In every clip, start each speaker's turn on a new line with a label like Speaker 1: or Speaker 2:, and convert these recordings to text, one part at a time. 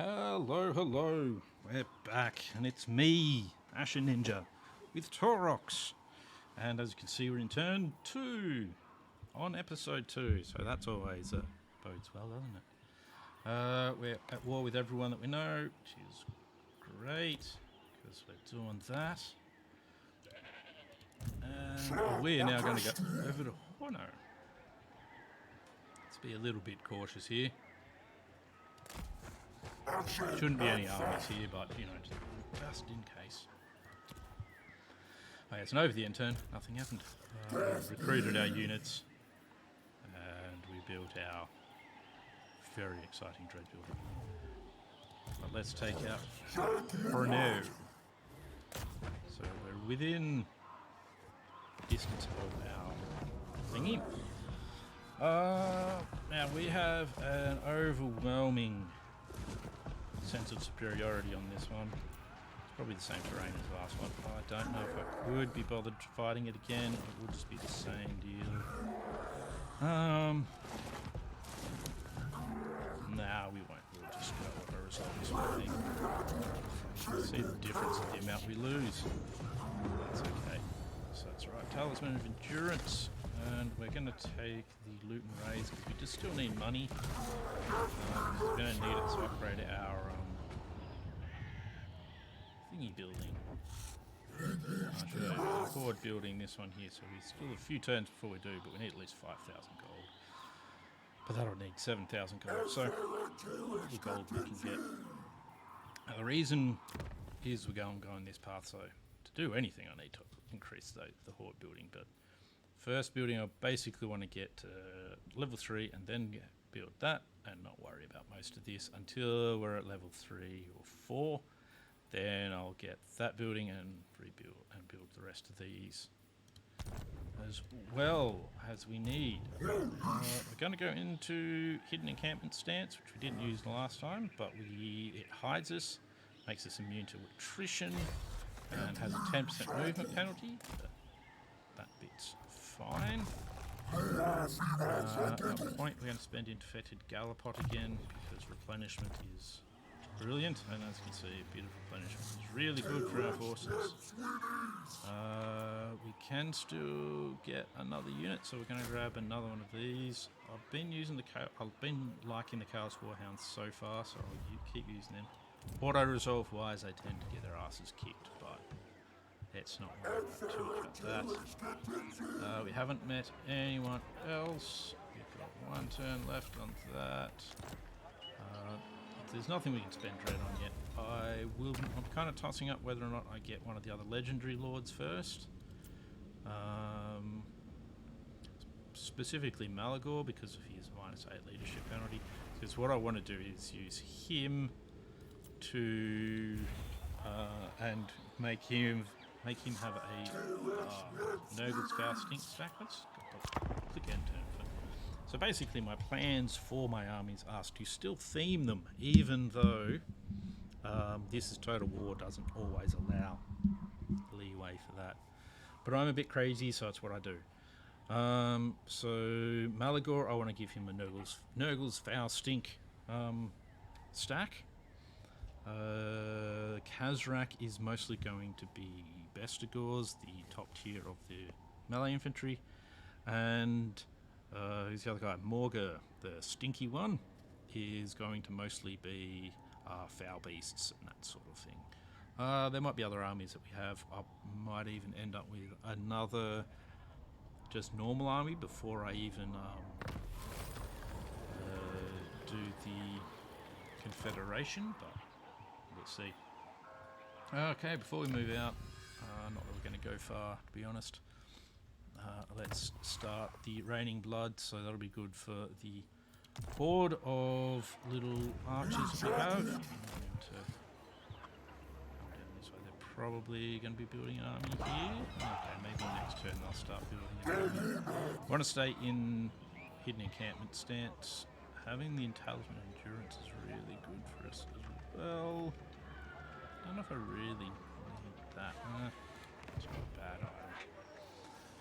Speaker 1: Hello, hello. We're back, and it's me, Asher Ninja, with Taurox. And as you can see, we're in turn 2 on episode 2, so that's always bodes well, doesn't it? We're at war with everyone that we know, which is great, because we're doing that. And we're now going to go over to Horno. Let's be a little bit cautious here. Shouldn't be any armies here, but, you know, just in case. Okay, it's an over the end turn. Nothing happened. We recruited our units, and we built our very exciting dread builder. But let's take out Horno. So we're within distance of our thingy. Now we have an overwhelming sense of superiority on this one. It's probably the same terrain as the last one. I don't know if I could be bothered fighting it again. It would just be the same deal. Nah, we won't. We'll just go with our result this morning. See the difference in the amount we lose. That's okay. So that's right. Talisman of Endurance. And we're going to take the loot and raise because we just still need money. We're going to need it to upgrade our thingy building. I'll show you the horde building, this one here. So we're still a few turns before we do, but we need at least 5,000 gold. But that'll need 7,000 gold. So the gold we can get. Now, the reason is we're going this path. So to do anything, I need to increase the horde building, but first building, I basically want to get to level 3 and then build that and not worry about most of this until we're at level 3 or 4. Then I'll get that building and rebuild and build the rest of these as well as we need. We're going to go into hidden encampment stance, which we didn't use the last time, but it hides us, makes us immune to attrition, and has a 10% movement penalty. That bit's fine. At that point, we're going to spend Infected Gallopot again because replenishment is brilliant, and as you can see, a bit of replenishment is really good for our forces. We can still get another unit, so we're going to grab another one of these. I've been liking the Chaos Warhounds so far, so I'll keep using them. Auto resolve wise, they tend to get their asses kicked, but let's not worry too much about that. We haven't met anyone else. We've got one turn left on that. There's nothing we can spend dread on yet. I'm kind of tossing up whether or not I get one of the other legendary lords first. Specifically Malagor, because of his -8 leadership penalty. Because what I want to do is use him to and make him have a Nurgle Stink stack. Let's click end turn. So basically my plans for my armies are to still theme them, even though this is Total War doesn't always allow leeway for that. But I'm a bit crazy, so that's what I do. So Malagor, I want to give him a Nurgle's Foul Stink stack. Kazrak is mostly going to be Bestigors, the top tier of the melee infantry, and who's the other guy? Morga, the stinky one, is going to mostly be foul beasts and that sort of thing. There might be other armies that we have. I might even end up with another just normal army before I even do the Confederation, but we'll see. Okay, before we move out, not that we're going to go far, to be honest. Let's start the Raining Blood, so that'll be good for the horde of little archers that we have. I'm going to come down this way. They're probably going to be building an army here. Okay, maybe next turn they'll start building an army. I want to stay in hidden encampment stance. Having the Talisman of Endurance is really good for us as well. I don't know if I really need that. It's not a bad item.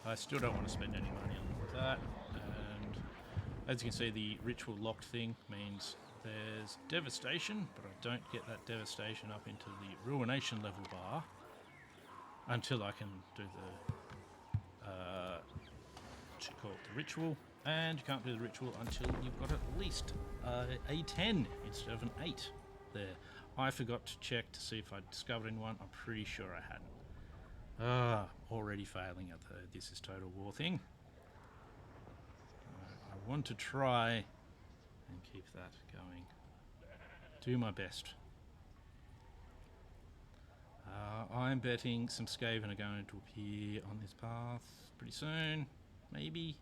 Speaker 1: I still don't want to spend any money on that, and as you can see, the ritual locked thing means There's Devastation, but I don't get that Devastation up into the Ruination level bar until I can do the what you call it, the Ritual, and you can't do the Ritual until you've got at least a 10 instead of an 8 there. I forgot to check to see if I'd discovered anyone. I'm pretty sure I hadn't. Already failing at the This Is Total War thing. I want to try and keep that going. Do my best. I'm betting some Skaven are going to appear on this path pretty soon. Maybe.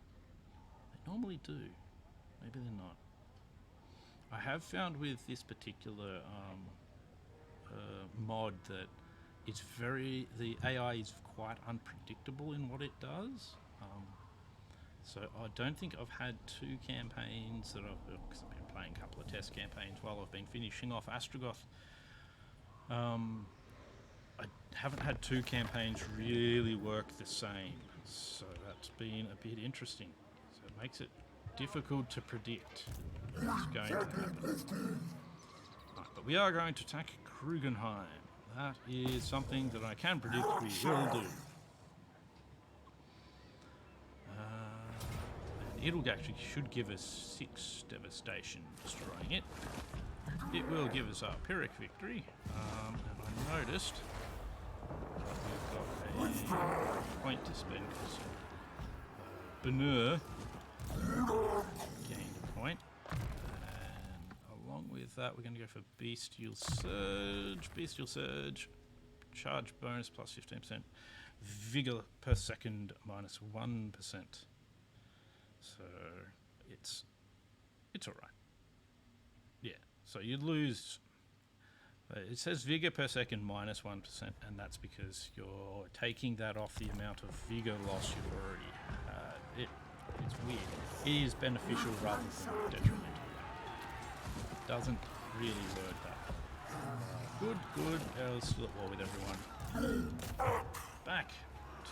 Speaker 1: They normally do. Maybe they're not. I have found with this particular mod that it's the AI is quite unpredictable in what it does. So I don't think I've had 2 campaigns that because I've been playing a couple of test campaigns while I've been finishing off Astrogoth. I haven't had 2 campaigns really work the same, so that's been a bit interesting. So it makes it difficult to predict what's going to happen. Right, but we are going to attack Krugenheim. That is something that I can predict we will do. And it'll actually should give us 6 devastation destroying it. It will give us our Pyrrhic victory. And I noticed we've got a point to spend because Benur gained a point. And along with that, we're going to go for Bestial Surge. Bestial Surge, charge bonus plus 15%, vigor per second minus 1%. So it's alright. Yeah, so you lose. It says vigor per second minus 1%, and that's because you're taking that off the amount of vigor loss you've already had. It's weird. It is beneficial rather than detrimental. It doesn't really word that. Good. Still at war with everyone. Back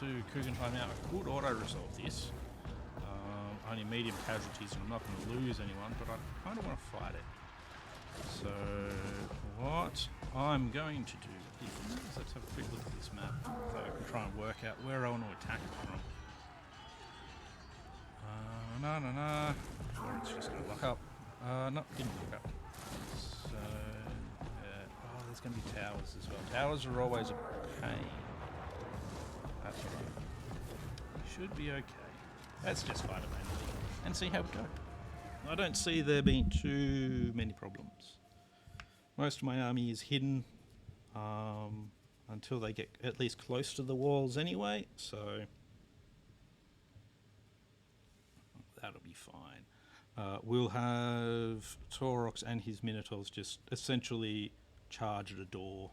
Speaker 1: to Krugenheim now. I could auto-resolve this. Only medium casualties, and I'm not going to lose anyone, but I kind of want to fight it. So what I'm going to do is, let's have a quick look at this map so I can try and work out where I want to attack from. Or it's just going to lock up. No, didn't lock up. So, there's going to be towers as well. Towers are always a pain. That's alright. Should be okay. Let's just fight it manually and see how it goes. I don't see there being too many problems. Most of my army is hidden until they get at least close to the walls anyway, so that'll be fine. We'll have Taurox and his Minotaurs just essentially charge at a door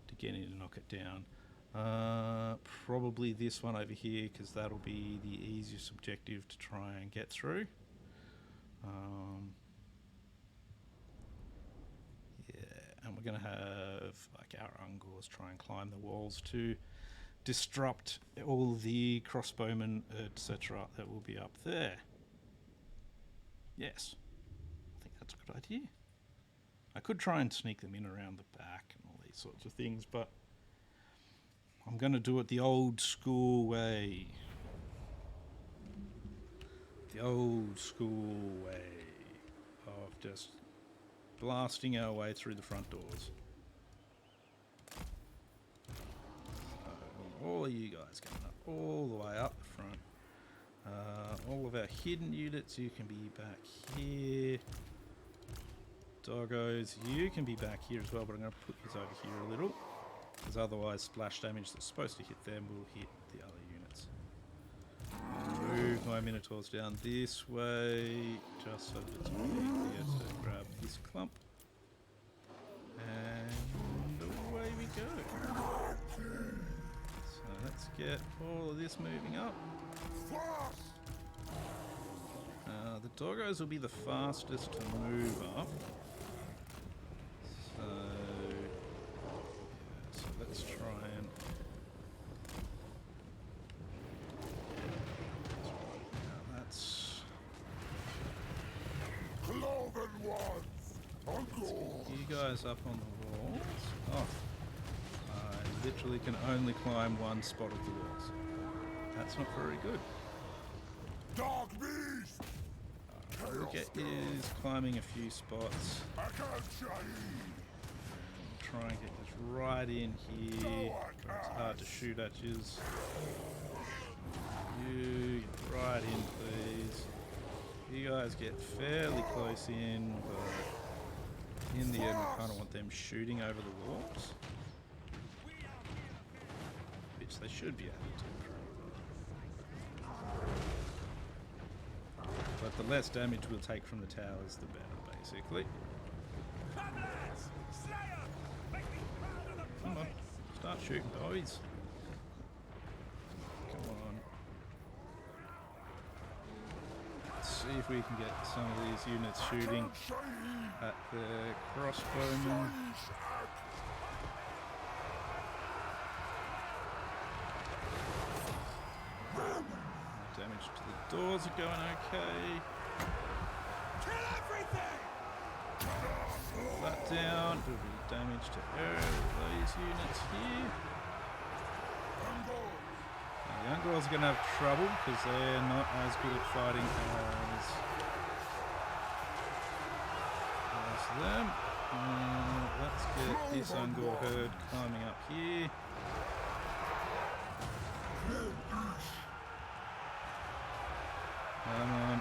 Speaker 1: to get in and knock it down. Probably this one over here, because that'll be the easiest objective to try and get through. And we're going to have like our Ungors try and climb the walls to disrupt all the crossbowmen, etc. that will be up there. Yes, I think that's a good idea. I could try and sneak them in around the back and all these sorts of things, but I'm going to do it the old school way. The old school way of just blasting our way through the front doors. So all of you guys coming up all the way up the front. All of our hidden units, you can be back here. Doggos, you can be back here as well, but I'm going to put this over here a little, because otherwise splash damage that's supposed to hit them will hit the other units. Move my Minotaurs down this way, just so that it's more easier to grab this clump. And away we go. So let's get all of this moving up. The doggos will be the fastest to move up. So let's try and... That's...
Speaker 2: Cloven ones!
Speaker 1: You guys up on the walls. Oh, I literally can only climb one spot of the walls. That's not very good.
Speaker 2: Dog beast!
Speaker 1: We'll get is climbing a few spots.
Speaker 2: I can't shine.
Speaker 1: Try and get this right in here. It's hard to shoot at yous. You get right in, please. You guys get fairly close in, but in the end, we kind of want them shooting over the walls, which they should be able to. But the less damage we'll take from the towers, the better, basically. Come on, start shooting, boys. Come on. Let's see if we can get some of these units shooting at the crossbowmen. Damage to the doors are going okay.
Speaker 2: Kill everything!
Speaker 1: Pull that down. Do a bit of damage to these units here. Now, the Ungors are going to have trouble because they're not as good at fighting as them. Let's get this Ungor herd climbing up here. Come on.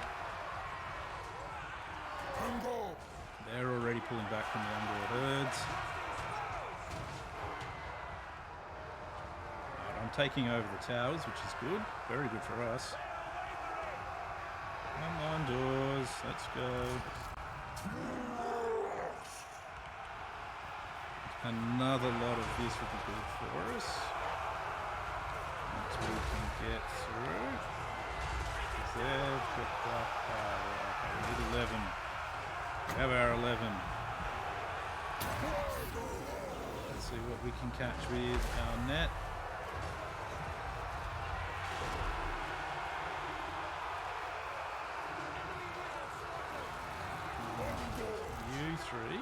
Speaker 1: They're already pulling back from the Ungor herds. Right, I'm taking over the towers, which is good. Very good for us. Come on, doors. Let's go. Another lot of this would be good for us. Once we can get through. They've got okay, we need 11. We have our 11. Let's see what we can catch with our net. You three.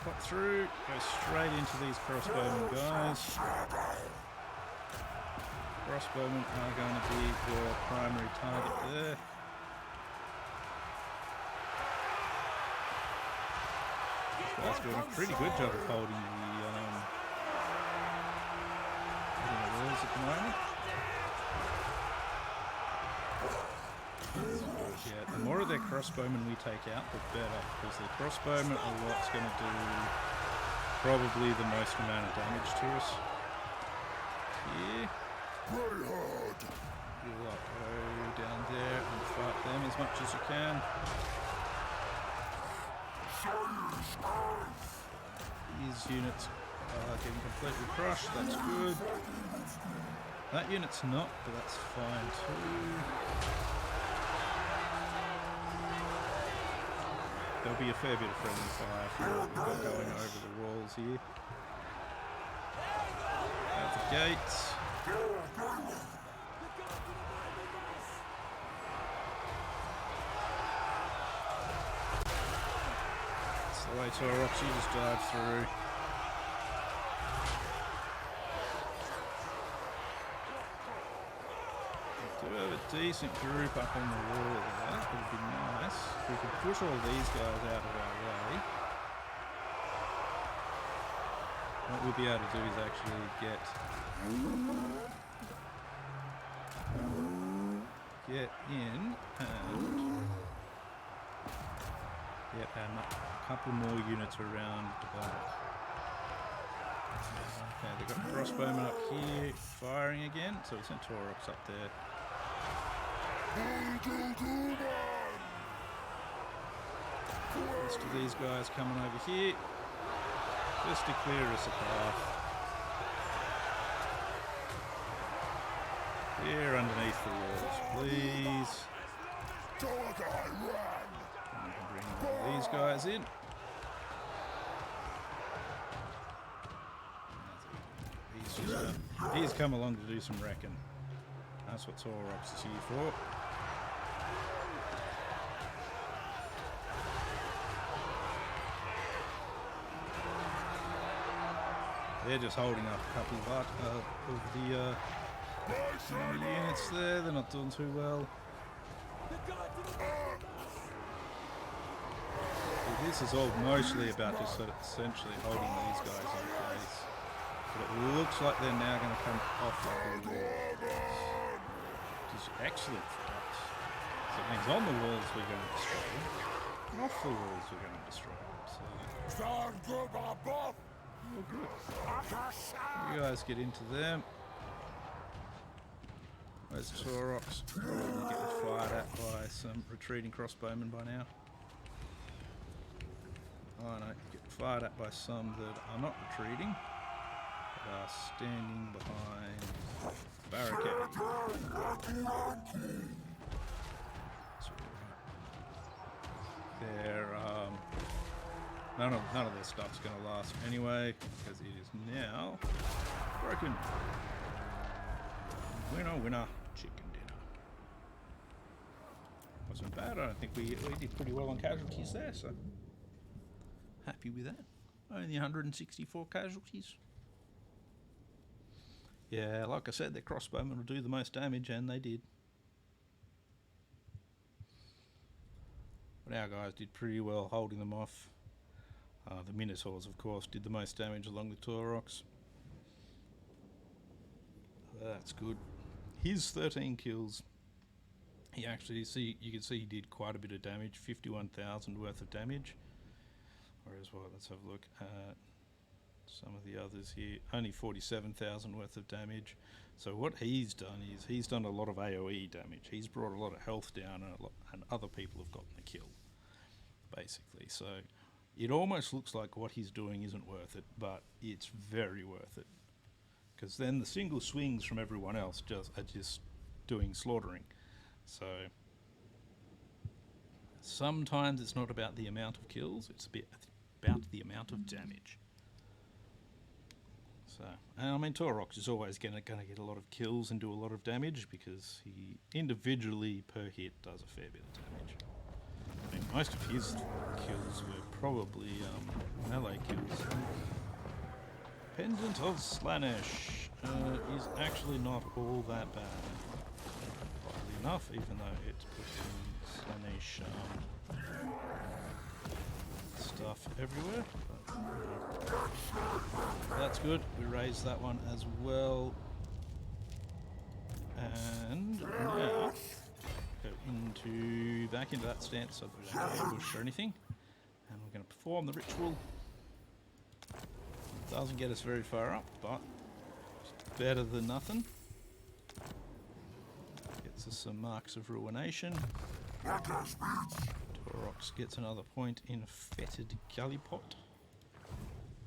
Speaker 1: Pop through, go straight into these crossbowmen guys. Crossbowmen are going to be your primary target there. These guys are doing a pretty good job of holding the walls at the moment. Yeah, the more of their crossbowmen we take out, the better, because the crossbowmen are what's going to do probably the most amount of damage to us. Here. You'll go down there and fight them as much as you can. These units are getting completely crushed, that's good. That unit's not, but that's fine too. There'll be a fair bit of friendly fire from what we've got going over the walls here. Out the gates. That's the way Taurox, you just dive through. We do have a decent group up on the wall there, that would be nice. If we could push all these guys out of our way. What we'll be able to do is actually get in and get a couple more units around the back. Okay, they've got crossbowmen up here firing again, so we sent Taurox up there. Rest of these guys coming over here just to clear us a path. Here underneath the walls, please. And bring all these guys in. He's come along to do some wrecking. That's what Taurox is here for. they're just holding up a couple of the units there. They're not doing too well. This is all mostly about just sort of essentially holding these guys in place. But it looks like they're now going to come off the walls, which is excellent for us. So it means on the walls we're going to destroy them, and off the walls we're going to destroy them. So, oh, good. You guys get into them. Where's Taurox? Probably getting fired at by some retreating crossbowmen by now. Oh no, get fired at by some that are not retreating, but are standing behind barricades. They're none of their stuff's going to last anyway, because it is now broken. Winner, chicken dinner. Wasn't bad. I think we did pretty well on casualties there, so happy with that. Only 164 casualties. Yeah, like I said, their crossbowmen will do the most damage, and they did. But our guys did pretty well holding them off. The Minotaurs, of course, did the most damage along with Taurox. That's good. His 13 kills. He actually, you can see he did quite a bit of damage, 51,000 worth of damage. Whereas, well, let's have a look at some of the others here. Only 47,000 worth of damage. So what he's done is he's done a lot of AoE damage. He's brought a lot of health down, and other people have gotten a kill, basically. So it almost looks like what he's doing isn't worth it, but it's very worth it. Because then the single swings from everyone else are just doing slaughtering. So sometimes it's not about the amount of kills, it's a bit about the amount of damage. So, and I mean, Taurox is always going to get a lot of kills and do a lot of damage, because he individually per hit does a fair bit of damage. I mean, most of his kills were probably melee kills. Pendant of Slaanesh is actually not all that bad, oddly enough, even though it's putting Slaanesh stuff everywhere. But that's good. We raised that one as well. And now go back into that stance so that we don't get ambushed or anything. And we're going to perform the ritual. Doesn't get us very far up, but it's better than nothing. Gets us some marks of ruination. Taurox gets another point in fetid Gallipot.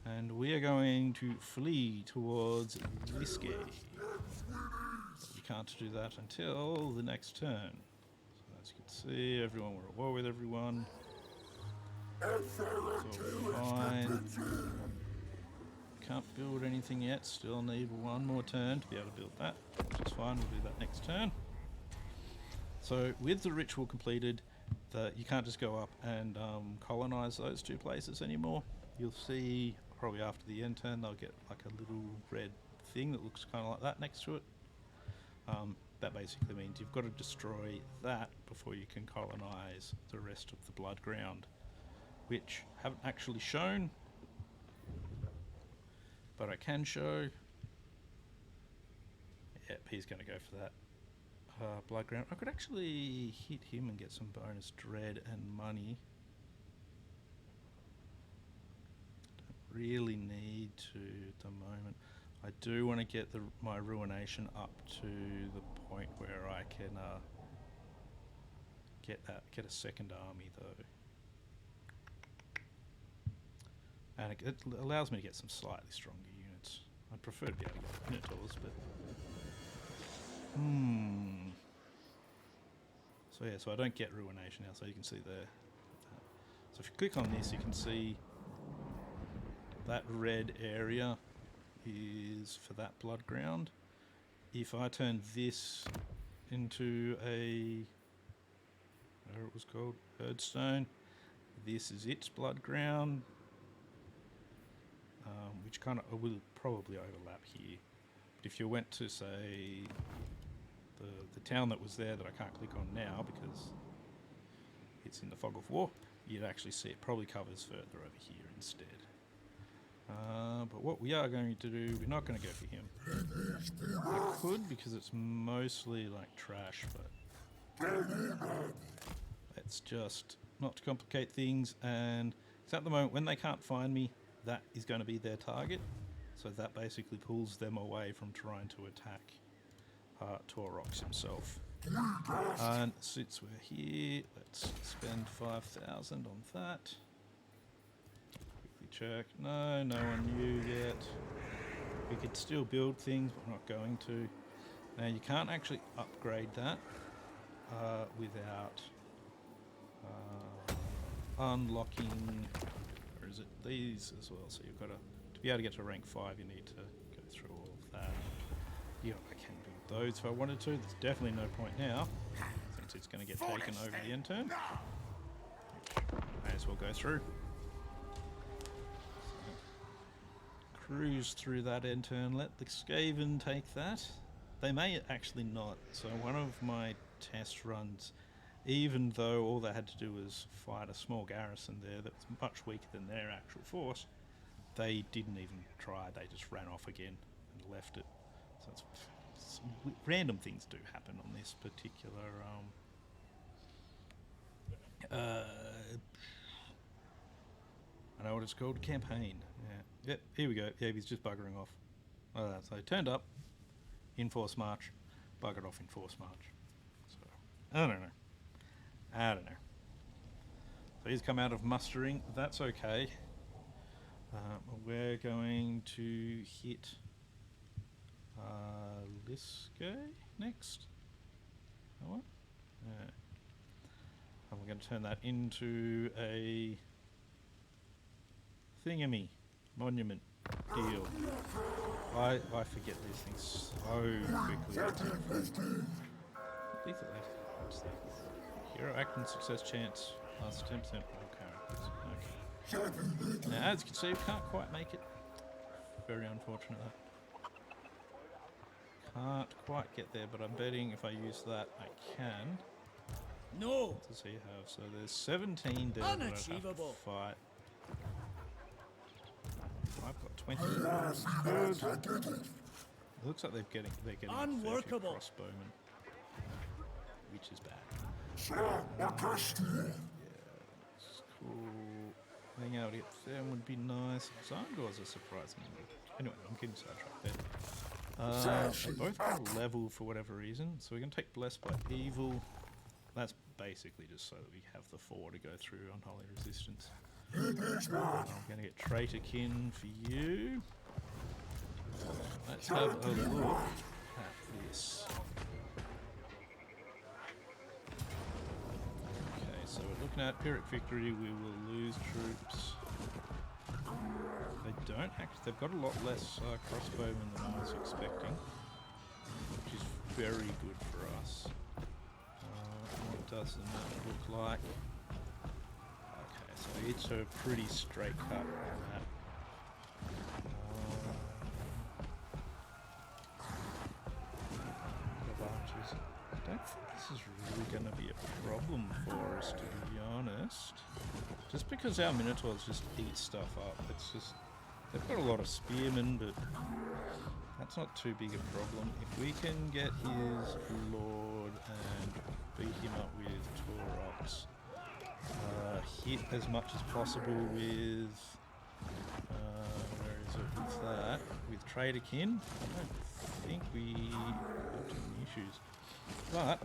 Speaker 1: And we are going to flee towards Liske. We can't do that until the next turn. So as you can see, we're at war with everyone. It's all fine. Can't build anything yet, still need one more turn to be able to build that, which is fine, we'll do that next turn. So with the ritual completed, you can't just go up and colonize those two places anymore. You'll see probably after the end turn they'll get like a little red thing that looks kind of like that next to it. That basically means you've got to destroy that before you can colonize the rest of the blood ground, which I haven't actually shown, but I can show. Yep, he's going to go for that blood ground. I could actually hit him and get some bonus dread and money. Don't really need to at the moment. I do want to get my ruination up to the point where I can get a second army though. And it allows me to get some slightly stronger units. I'd prefer to be able to get Minotaurs, but so yeah, so I don't get ruination now, so you can see there. So if you click on this, you can see that red area is for that blood ground. If I turn this into whatever it was called, Herdstone, this is its blood ground. which kind of will probably overlap here. But if you went to, say, the town that was there that I can't click on now because it's in the fog of war, you'd actually see it probably covers further over here instead. But what we are going to do, we're not going to go for him. I could because it's mostly like trash, but let's just not to complicate things. And it's at the moment when they can't find me, that is going to be their target. So that basically pulls them away from trying to attack Taurox himself. And since we're here, let's spend 5,000 on that. Quickly check. No, no one knew yet. We could still build things, but we're not going to. Now you can't actually upgrade that without unlocking, or is it these as well? So you've got to be able to get to rank 5, you need to go through all of that. Yeah, I can build those if I wanted to. There's definitely no point now, since it's going to get taken over the end turn. May as well go through. So, cruise through that end turn, let the Skaven take that. They may actually not. So one of my test runs, even though all they had to do was fight a small garrison there that was much weaker than their actual force, they didn't even try. They just ran off again and left it. So it's random things do happen on this particular I know what it's called, campaign. Yeah. Yep, here we go. Yeah, he's just buggering off. So he turned up in force march, buggered off in force march. So I don't know. So he's come out of mustering. That's okay. We're going to hit Liske next. Oh, what? Yeah. And we're going to turn that into a thingamy monument deal. I forget these things so quickly. Lethal hero act and success chance plus 10% for all characters. Okay. Now, as you can see, we can't quite make it. Very unfortunate. Can't quite get there, but I'm betting if I use that, I can.
Speaker 3: No.
Speaker 1: What does he have? So there's 17 there that I have to fight. I've got 20. Good. It looks like they're getting
Speaker 3: unworkable
Speaker 1: crossbowmen, which is bad.
Speaker 2: Yeah,
Speaker 1: It's cool. Being able to get them would be nice. Zandors are surprising. Anyway, I'm getting sidetracked there. They both got a level for whatever reason, so we're going to take Blessed by Evil. That's basically just so that we have the 4 to go through Unholy Resistance. I'm going to get Traitor Kin for you. Let's have a look at this. Okay, so we're looking at Pyrrhic Victory. We will lose troops. They don't actually, they've got a lot less crossbowmen than I was expecting, which is very good for us. What does the map look like? Okay, so it's a pretty straight cut on that. I don't think this is really going to be a problem for us, to be honest. Just because our Minotaurs just eat stuff up. It's just, they've got a lot of spearmen, but that's not too big a problem. If we can get his lord and beat him up with Taurox, hit as much as possible with, where is it, with that, with Traitor Kin, I don't think we have too many issues. But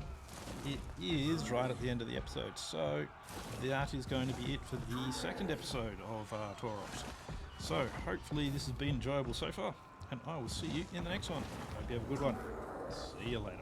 Speaker 1: it is right at the end of the episode, so that is going to be it for the second episode of Taurox. So hopefully this has been enjoyable so far, and I will see you in the next one. Hope you have a good one. See you later.